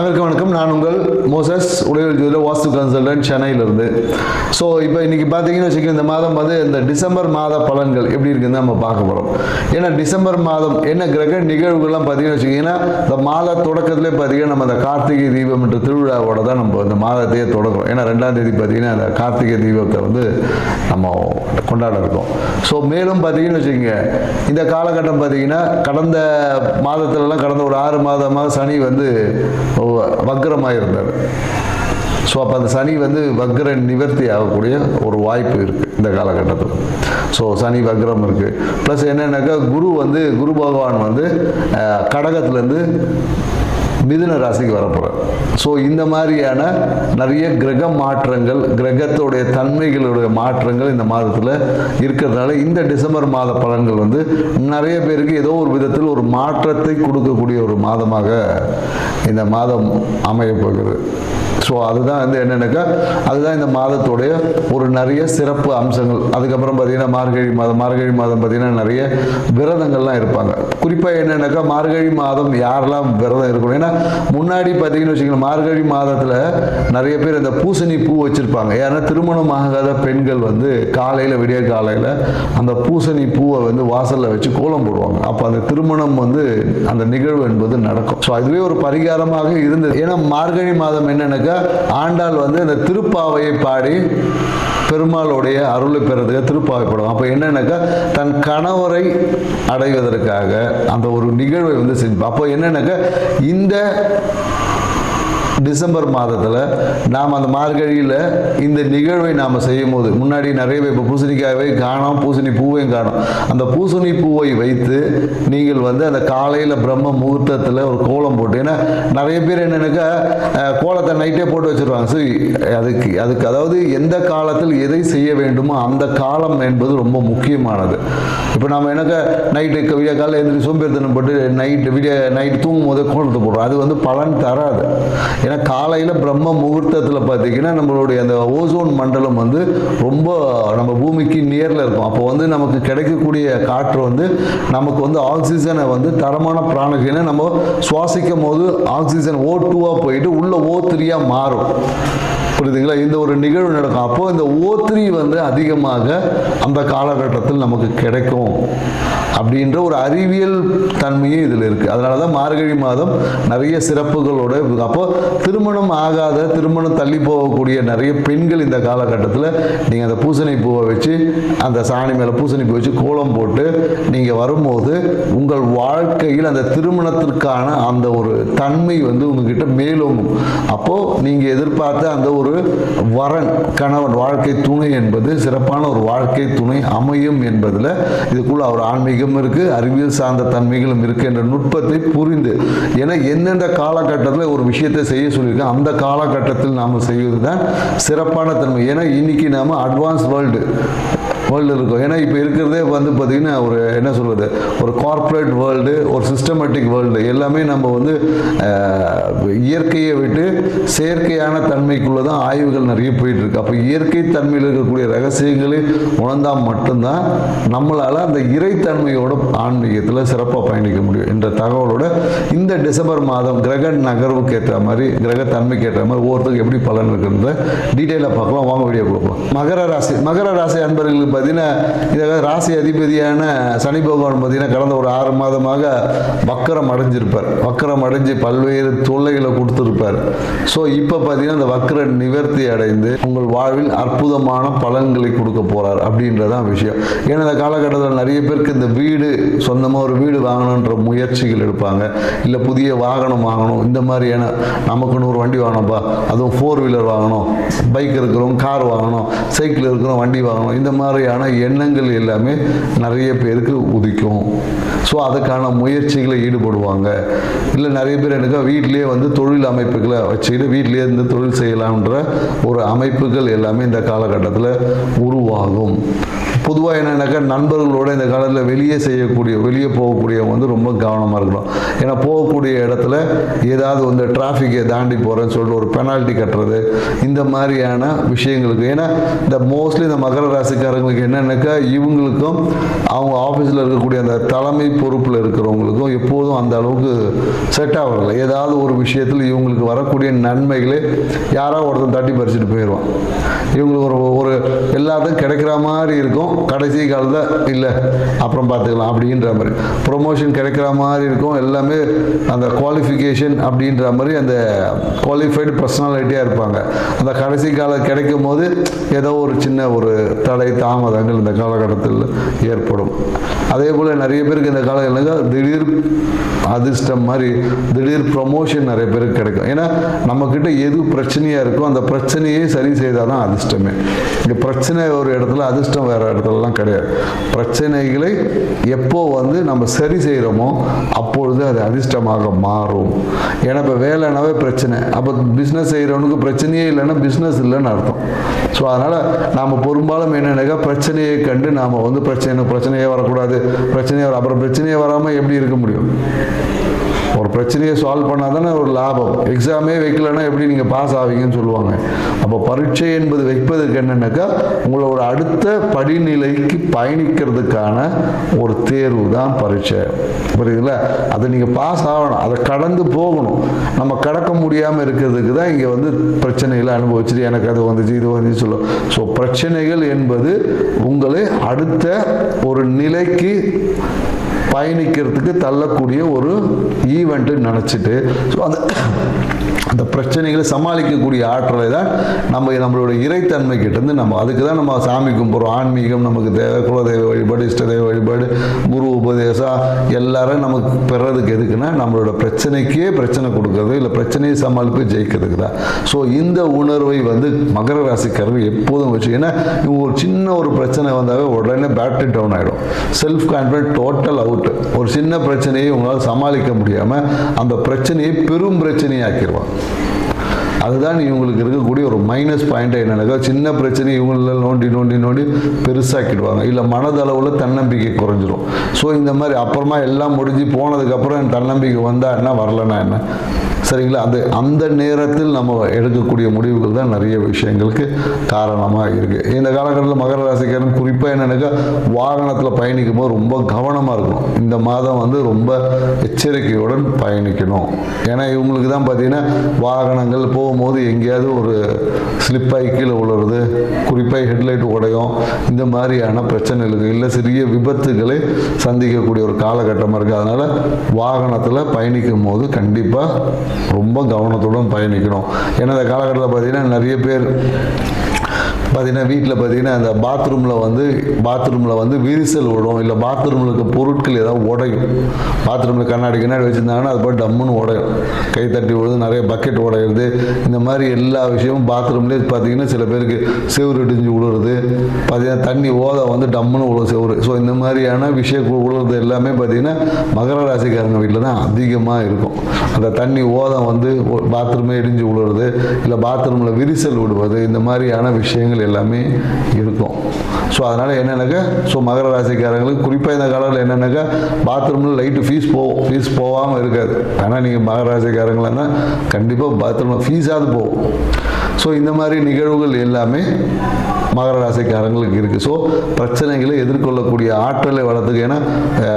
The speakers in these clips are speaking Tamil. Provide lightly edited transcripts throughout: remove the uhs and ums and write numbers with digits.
அனைவருக்கும் வணக்கம். நான் உங்கள் மோசஸ் உடையல் ஜோதிடர் வாஸ்து கன்சல்டன்ட் சென்னையிலிருந்து. ஸோ இப்போ இன்றைக்கி பார்த்தீங்கன்னு வச்சுக்கோங்க, இந்த மாதம் வந்து இந்த டிசம்பர் மாத பலன்கள் எப்படி இருக்குன்னு நம்ம பார்க்க போகிறோம். ஏன்னா டிசம்பர் மாதம் என்ன கிரக நிகழ்வுகள்லாம் பார்த்தீங்கன்னு வச்சுக்கிங்கன்னா, இந்த மாத தொடக்கத்திலே பார்த்தீங்கன்னா நம்ம அந்த கார்த்திகை தீபம் என்ற திருவிழாவோட தான் நம்ம இந்த மாதத்தையே தொடங்குறோம். ஏன்னா 2ஆம் தேதி பார்த்தீங்கன்னா அந்த கார்த்திகை தீபத்தை வந்து நம்ம கொண்டாட இருக்கோம். ஸோ மேலும் பார்த்தீங்கன்னு வச்சுக்கோங்க, இந்த காலகட்டம் பார்த்தீங்கன்னா கடந்த மாதத்துலலாம் கடந்த ஒரு 6 மாதமாக சனி வந்து வக்ரமாக இருந்தார். ஸோ அப்போ அந்த சனி வந்து வக்ர நிவர்த்தி ஆகக்கூடிய ஒரு வாய்ப்பு இருக்குது இந்த காலகட்டத்தில். ஸோ சனி வக்ரம் இருக்குது. ப்ளஸ் என்னென்னாக்கா குரு பகவான் வந்து கடகத்துலேருந்து மிதுன ராசிக்கு வரப்போகிறார். ஸோ இந்த மாதிரியான நிறைய கிரக மாற்றங்கள், கிரகத்தோடைய தன்மைகளுடைய மாற்றங்கள் இந்த மாதத்தில் இருக்கிறதுனால இந்த டிசம்பர் மாத பலன்கள் வந்து நிறைய பேருக்கு ஏதோ ஒரு விதத்தில் ஒரு மாற்றத்தை கொடுக்கக்கூடிய ஒரு மாதமாக இந்த மாதம் அமைய போகிறது. ஸோ அதுதான் வந்து என்னென்னாக்கா அதுதான் இந்த மாதத்துடைய ஒரு நிறைய சிறப்பு அம்சங்கள். அதுக்கப்புறம் பார்த்தீங்கன்னா மார்கழி மாதம் பார்த்தீங்கன்னா நிறைய விரதங்கள்லாம் இருப்பாங்க. குறிப்பாக என்னென்னாக்கா மார்கழி மாதம் யாரெல்லாம் விரதம் இருக்கணும், ஏன்னா முன்னாடி பார்த்தீங்கன்னு வச்சுக்கோங்க, மார்கழி மாதத்தில் நிறைய பேர் இந்த பூசணி பூ வச்சுருப்பாங்க. ஏன்னா திருமணம் ஆகாத பெண்கள் வந்து காலையில் விடிய காலையில் அந்த பூசணி பூவை வந்து வாசலில் வச்சு கோலம் போடுவாங்க. அப்போ அந்த திருமணம் வந்து அந்த நிகழ்வு என்பது நடக்கும். ஸோ அதுவே ஒரு பரிகாரமாக இருந்தது. ஏன்னா மார்கழி மாதம் என்னென்னாக்கா ஆண்டாள் வந்து அந்த திருப்பாவையை பாடி பெருமாளுடைய அருளை பெறதுக்கு திருப்பாவை பாடுவாங்க. அப்போ என்னன்னாக்கா தன் கணவரை அடைவதற்காக அந்த ஒரு நிகழ்வை வந்து செஞ்சு, அப்போ என்னன்னாக்கா இந்த டிசம்பர் மாதத்தில் நாம் அந்த மார்கழியில் இந்த நிகழ்வை நாம் செய்யும் போது முன்னாடி நிறைய பேர் இப்போ பூசணிக்காயை காணோம், பூசணி பூவையும் காணும். அந்த பூசணி பூவை வைத்து நீங்கள் வந்து அந்த காலையில் பிரம்ம முகூர்த்தத்தில் ஒரு கோலம் போட்டு, ஏன்னா நிறைய பேர் என்னென்னாக்கா கோலத்தை நைட்டே போட்டு வச்சுருவாங்க. சரி, அதுக்கு அதாவது எந்த காலத்தில் எதை செய்ய வேண்டுமோ அந்த காலம் என்பது ரொம்ப முக்கியமானது. இப்போ நம்ம என்னக்கா நைட்டு விடிய காலையில் எழுந்திரி சோம்பேறித்தனம் போட்டு நைட்டு தூங்கும் போதே கோலத்தை போடுறோம். அது வந்து பலன் தராது. ஏன்னா காலையில் பிரம்ம முகூர்த்தத்தில் பார்த்தீங்கன்னா நம்மளுடைய அந்த ஓசோன் மண்டலம் வந்து ரொம்ப நம்ம பூமிக்கு நேரில் இருக்கும். அப்போ வந்து நமக்கு கிடைக்கக்கூடிய காற்று வந்து நமக்கு வந்து ஆக்சிஜனை வந்து தரமான பிராணகினை நம்ம சுவாசிக்கும் போது ஆக்சிஜன் O2 போயிட்டு உள்ள O3 மாறும். புரியுதுங்களா? இந்த ஒரு நிகழ்வு நடக்கும். அப்போ இந்த O3 வந்து அதிகமாக அந்த காலகட்டத்தில் நமக்கு கிடைக்கும் அப்படின்ற ஒரு அறிவியல் தன்மையும் இதில் இருக்குது. அதனால தான் மார்கழி மாதம் நிறைய சிறப்புகளோடு. அப்போ திருமணம் தள்ளி போகக்கூடிய நிறைய பெண்கள் இந்த காலகட்டத்தில் நீங்கள் அந்த பூசணி பூவை வச்சு அந்த சாணி மேலே பூசணி பூ வச்சு கோலம் போட்டு நீங்கள் வரும்போது உங்கள் வாழ்க்கையில் அந்த திருமணத்திற்கான அந்த ஒரு தன்மை வந்து உங்ககிட்ட மேலோங்கும். அப்போது நீங்கள் எதிர்பார்த்த அந்த ஒரு வரன், கணவன், வாழ்க்கை துணை என்பது சிறப்பான ஒரு வாழ்க்கை துணை அமையும் என்பதில் இதுக்குள்ள ஒரு ஆன்மீகம் இருக்கு, அறிவியல் சார்ந்த தன்மைகளும் இருக்கு என்ற நுட்பத்தை புரிந்து, ஏன்னா எந்தெந்த காலகட்டத்தில் ஒரு விஷயத்தை செய்ய சொல்லியிருக்கோம் அந்த காலகட்டத்தில் நாம் செய்வது தான் சிறப்பான தன்மை. ஏன்னா இன்னைக்கு நாம அட்வான்ஸ் வேர்ல்டு இருக்கும். ஏன்னா இப்போ இருக்கிறதே வந்து பார்த்திங்கன்னா ஒரு என்ன சொல்வது, ஒரு கார்ப்பரேட் வேர்ல்டு, ஒரு சிஸ்டமேட்டிக் வேர்ல்டு. எல்லாமே நம்ம வந்து இயற்கையை விட்டு செயற்கையான தன்மைக்குள்ளே தான் ஆய்வுகள் நிறைய போயிட்டு இருக்கு. அப்போ இயற்கை தன்மையில் இருக்கக்கூடிய ரகசியங்களை உணர்ந்தால் மட்டும்தான் நம்மளால் அந்த இறைத்தன்மையோட ஆன்மீகத்தில் சிறப்பாக பயணிக்க முடியும் என்ற தகவலோட இந்த டிசம்பர் மாதம் கிரக நகர்வுக்கு ஏற்ற மாதிரி, கிரக தன்மைக்கு ஏற்ற மாதிரி ஒவ்வொருத்தருக்கு எப்படி பலன் இருக்குன்றத டீட்டெயிலாக பார்க்கலாம். வாங்க வீடியோ கொடுக்கலாம். மகர ராசி அன்பர்களுக்கு பார்த்தீங்கன்னா இதாக ராசி அதிபதியான சனி பகவான் பார்த்தீங்கன்னா கடந்த ஒரு 6 மாதமாக வக்கரம் அடைஞ்சு பல்வேறு தொல்லைகளை கொடுத்துருப்பார். ஸோ இப்போ பார்த்தீங்கன்னா இந்த வக்கர நிவர்த்தி அடைந்து உங்கள் வாழ்வில் அற்புதமான பலன்களை கொடுக்க போகிறார் அப்படின்றதான் விஷயம். ஏன்னா இந்த காலகட்டத்தில் நிறைய பேருக்கு இந்த சொந்தமாக ஒரு வீடு வாங்கணுன்ற முயற்சிகள் எடுப்பாங்க. இல்லை புதிய வாகனம் வாங்கணும், இந்த மாதிரியான நமக்குன்னு ஒரு வண்டி வாங்கணும்ப்பா, அதுவும் 4 வீலர் வாங்கணும், பைக் இருக்கிறோம், கார் வாங்கணும், சைக்கிள் இருக்கிறோம், வண்டி வாங்கணும், இந்த மாதிரியான எண்ணங்கள் எல்லாமே நிறைய பேருக்கு உதிக்கும். ஸோ அதுக்கான முயற்சிகளை ஈடுபடுவாங்க. இல்லை நிறைய பேர் எனக்கு வீட்டிலேயே வந்து தொழில் அமைப்புகளை வச்சுக்கிட்டு வீட்டிலேயே இருந்து தொழில் செய்யலாம்ன்ற ஒரு அமைப்புகள் எல்லாமே இந்த காலகட்டத்தில் உருவாகும். பொதுவாக என்னென்னாக்கா நண்பர்களோட இந்த காலத்தில் வெளியே போகக்கூடியவங்க வந்து ரொம்ப கவனமாக இருக்கணும். ஏன்னா போகக்கூடிய இடத்துல ஏதாவது வந்து டிராஃபிக்கை தாண்டி போகிறேன்னு சொல்லிட்டு ஒரு பெனால்ட்டி கட்டுறது, இந்த மாதிரியான விஷயங்களுக்கு. ஏன்னா இந்த மோஸ்ட்லி இந்த மகர ராசிக்காரங்க அவங்களுக்கு என்னென்னாக்கா இவங்களுக்கும் அவங்க ஆஃபீஸில் இருக்கக்கூடிய அந்த தலைமை பொறுப்பில் இருக்கிறவங்களுக்கும் எப்போதும் அந்த அளவுக்கு செட் ஆகலை. ஏதாவது ஒரு விஷயத்தில் இவங்களுக்கு வரக்கூடிய நன்மைகளே யாராவது ஒருத்தன் தட்டி பறிச்சுட்டு போயிடுவான். இவங்களுக்கு ஒரு எல்லாத்தையும் கிடைக்கிற மாதிரி இருக்கும், கடைசி காலத்தில் இல்லை அப்புறம் பார்த்துக்கலாம் அப்படின்ற மாதிரி. ப்ரொமோஷன் கிடைக்கிற மாதிரி இருக்கும், எல்லாமே அந்த குவாலிஃபிகேஷன் அப்படின்ற மாதிரி அந்த குவாலிஃபைடு பர்சனாலிட்டியாக இருப்பாங்க. அந்த கடைசி காலம் கிடைக்கும் போது ஏதோ ஒரு சின்ன ஒரு தடை தாமதங்கள் இந்த காலகட்டத்தில் ஏற்படும். அதே போல் நிறைய பேருக்கு இந்த காலகட்டத்தில் திடீர் அதிர்ஷ்டம் மாதிரி திடீர் ப்ரொமோஷன் நிறைய பேருக்கு கிடைக்கும். ஏன்னா நம்மக்கிட்ட எது பிரச்சனையாக இருக்கோ அந்த பிரச்சனையே சரி செய்தால் தான் அதிர்ஷ்டமே. இங்கே பிரச்சனை ஒரு இடத்துல, அதிர்ஷ்டம் வேறு இடத்துலலாம் கிடையாது. பிரச்சனைகளை எப்போ நம்ம சரி செய்கிறோமோ அப்பொழுது அது அதிர்ஷ்டமாக மாறும். ஏன்னா இப்போ வேலைனாவே பிரச்சனை, அப்போ பிஸ்னஸ் செய்கிறவனுக்கு பிரச்சனையே இல்லைன்னா பிஸ்னஸ் இல்லைன்னு அர்த்தம். ஸோ அதனால் நாம் பெரும்பாலும் என்னென்னாக்கா பிரச்சனையை கண்டு நாம் பிரச்சனையே வரக்கூடாது, அப்புறம் பிரச்சனையே வராமல் எப்படி இருக்க முடியும்? ஒரு பிரச்சனையை சால்வ் பண்ணால் தானே ஒரு லாபம். எக்ஸாமே வைக்கலைன்னா எப்படி நீங்கள் பாஸ் ஆவீங்கன்னு சொல்லுவாங்க. அப்போ பரீட்சை என்பது வைப்பதற்கு என்னென்னாக்கா உங்களோட அடுத்த படிநிலைக்கு பயணிக்கிறதுக்கான ஒரு தேர்வு தான் பரீட்சை. புரியுதுங்களா? அதை நீங்கள் பாஸ் ஆகணும், அதை கடந்து போகணும். நம்ம கடக்க முடியாமல் இருக்கிறதுக்கு தான் இங்கே பிரச்சனைகளை அனுபவிச்சுட்டு எனக்கு அது வந்துச்சு இது வந்துச்சு சொல்லும். ஸோ பிரச்சனைகள் என்பது உங்களை அடுத்த ஒரு நிலைக்கு பயணிக்கிறதுக்கு தள்ளக்கூடிய ஒரு ஈவெண்ட்டு நினச்சிட்டு ஸோ அந்த பிரச்சனைகளை சமாளிக்கக்கூடிய ஆற்றலை தான் நம்மளோட இறைத்தன்மை கிட்டேருந்து அதுக்கு தான் நம்ம சாமி கும்பிட்றோம். ஆன்மீகம் நமக்கு தேவை, குலதெய்வ வழிபாடு, இஷ்டதெய்வ வழிபாடு, குரு உபதேசம் எல்லாரும் நமக்கு பெறதுக்கு எதுக்குன்னா நம்மளோட பிரச்சனைக்கே பிரச்சனை கொடுக்கறது, இல்லை பிரச்சனையை சமாளிப்பு ஜெயிக்கிறதுக்கு தான். ஸோ இந்த உணர்வை மகர ராசிக்காரர்கள் எப்போதும் வச்சு, ஏன்னா இவங்க ஒரு சின்ன ஒரு பிரச்சனை வந்தாவே உடனே பேட்டரி டவுன் ஆகிடும், செல்ஃப் கான்ஃபிடன்ஸ் டோட்டல் அவுட். ஒரு சின்ன பிரச்சனையை உங்களால் சமாளிக்க முடியாமல் அந்த பிரச்சனையை பெரும் பிரச்சனையாக்கிடுவாங்க. அதுதான் இவங்களுக்கு இருக்கக்கூடிய ஒரு மைனஸ் பாயிண்ட். என்னென்னாக்கா சின்ன பிரச்சனை இவங்கள நோண்டி பெருசாக்கிடுவாங்க, இல்லை மனதளவில் தன்னம்பிக்கை குறைஞ்சிரும். ஸோ இந்த மாதிரி அப்புறமா எல்லாம் முடிஞ்சு போனதுக்கப்புறம் தன்னம்பிக்கை வந்தால் என்ன, வரலன்னா என்ன, சரிங்களா? அந்த நேரத்தில் நம்ம எடுக்கக்கூடிய முடிவுகள் தான் நிறைய விஷயங்களுக்கு காரணமாக இருக்குது. இந்த காலகட்டத்தில் மகர ராசிக்காரன் குறிப்பாக என்னென்னாக்கா வாகனத்தில் பயணிக்கும் போது ரொம்ப கவனமாக இருக்கணும். இந்த மாதம் ரொம்ப எச்சரிக்கையுடன் பயணிக்கணும். ஏன்னா இவங்களுக்கு தான் பார்த்தீங்கன்னா வாகனங்கள் போகும்போது எங்கேயாவது ஒரு ஸ்லிப்பாகி கீழே விழுறது, குறிப்பாக ஹெட்லைட் உடையும், இந்த மாதிரியான பிரச்சனைகளுக்கு இல்லை சிறிய விபத்துகளை சந்திக்கக்கூடிய ஒரு காலகட்டமாக இருக்குது. அதனால் வாகனத்தில் பயணிக்கும் போது கண்டிப்பாக ரொம்ப கவனத்துடன் பயணிக்கணும். ஏன்னா இந்த காலகட்டத்தில் பார்த்தீங்கன்னா நிறைய பேர் வீட்டில் பார்த்தீங்கன்னா அந்த பாத்ரூமில் விரிசல் விடும், இல்லை பாத்ரூமில் இருக்க பொருட்கள் ஏதாவது உடையும். பாத்ரூமில் கண்ணாடி வச்சுருந்தாங்கன்னா அது போய் டம்முன்னு உடையும், கை தட்டி விழுது, நிறைய பக்கெட் உடையிறது, இந்த மாதிரி எல்லா விஷயமும் பாத்ரூம்லேயே பார்த்தீங்கன்னா சில பேருக்கு செவுறு இடிஞ்சு விழுறது, பார்த்தீங்கன்னா தண்ணி ஓதை டம்முன்னு விழும் செவுறு. ஸோ இந்த மாதிரியான விஷயம் விழுறது எல்லாமே பார்த்தீங்கன்னா மகர ராசிக்காரங்க வீட்டில் தான் அதிகமாக இருக்கும். அந்த தண்ணி ஓதம் பாத்ரூமே இடிஞ்சு விழுறது, இல்லை பாத்ரூமில் விரிசல் விடுவது, இந்த மாதிரியான விஷயங்கள் எல்லாமே இருக்கும். ஸோ அதனால் என்னென்னாக்கா மகர ராசிக்காரங்களுக்கு குறிப்பாக இந்த காலத்தில் என்னென்னாக்கா பாத்ரூமில் லைட்டு ஃபீஸ் போகாமல் இருக்காது. ஆனால் நீங்கள் மகர ராசிக்காரங்களான்னா கண்டிப்பாக பாத்ரூமில் ஃபீஸாவது போகும். ஸோ இந்த மாதிரி நிகழ்வுகள் எல்லாமே மகர ராசிக்காரங்களுக்கு இருக்குது. ஸோ பிரச்சனைகளை எதிர்கொள்ளக்கூடிய ஆற்றலை வளர்த்துக்கு, ஏன்னா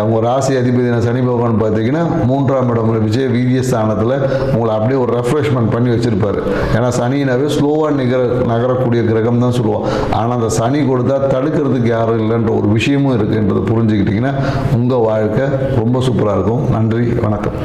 உங்கள் ராசி அதிபதியான சனி பகவான் பார்த்தீங்கன்னா 3ஆம் இடம் விஜய வீரிய ஸ்தானத்தில் உங்களை அப்படியே ஒரு ரெஃப்ரெஷ்மெண்ட் பண்ணி வச்சுருப்பார். ஏன்னா சனினாவே ஸ்லோவாக நகரக்கூடிய கிரகம் தான் சொல்லுவோம். ஆனால் அந்த சனி கொடுத்தா தடுக்கிறதுக்கு யாரும் இல்லைன்ற ஒரு விஷயமும் இருக்குன்றதை புரிஞ்சுக்கிட்டிங்கன்னா உங்கள் வாழ்க்கை ரொம்ப சூப்பராக இருக்கும். நன்றி, வணக்கம்.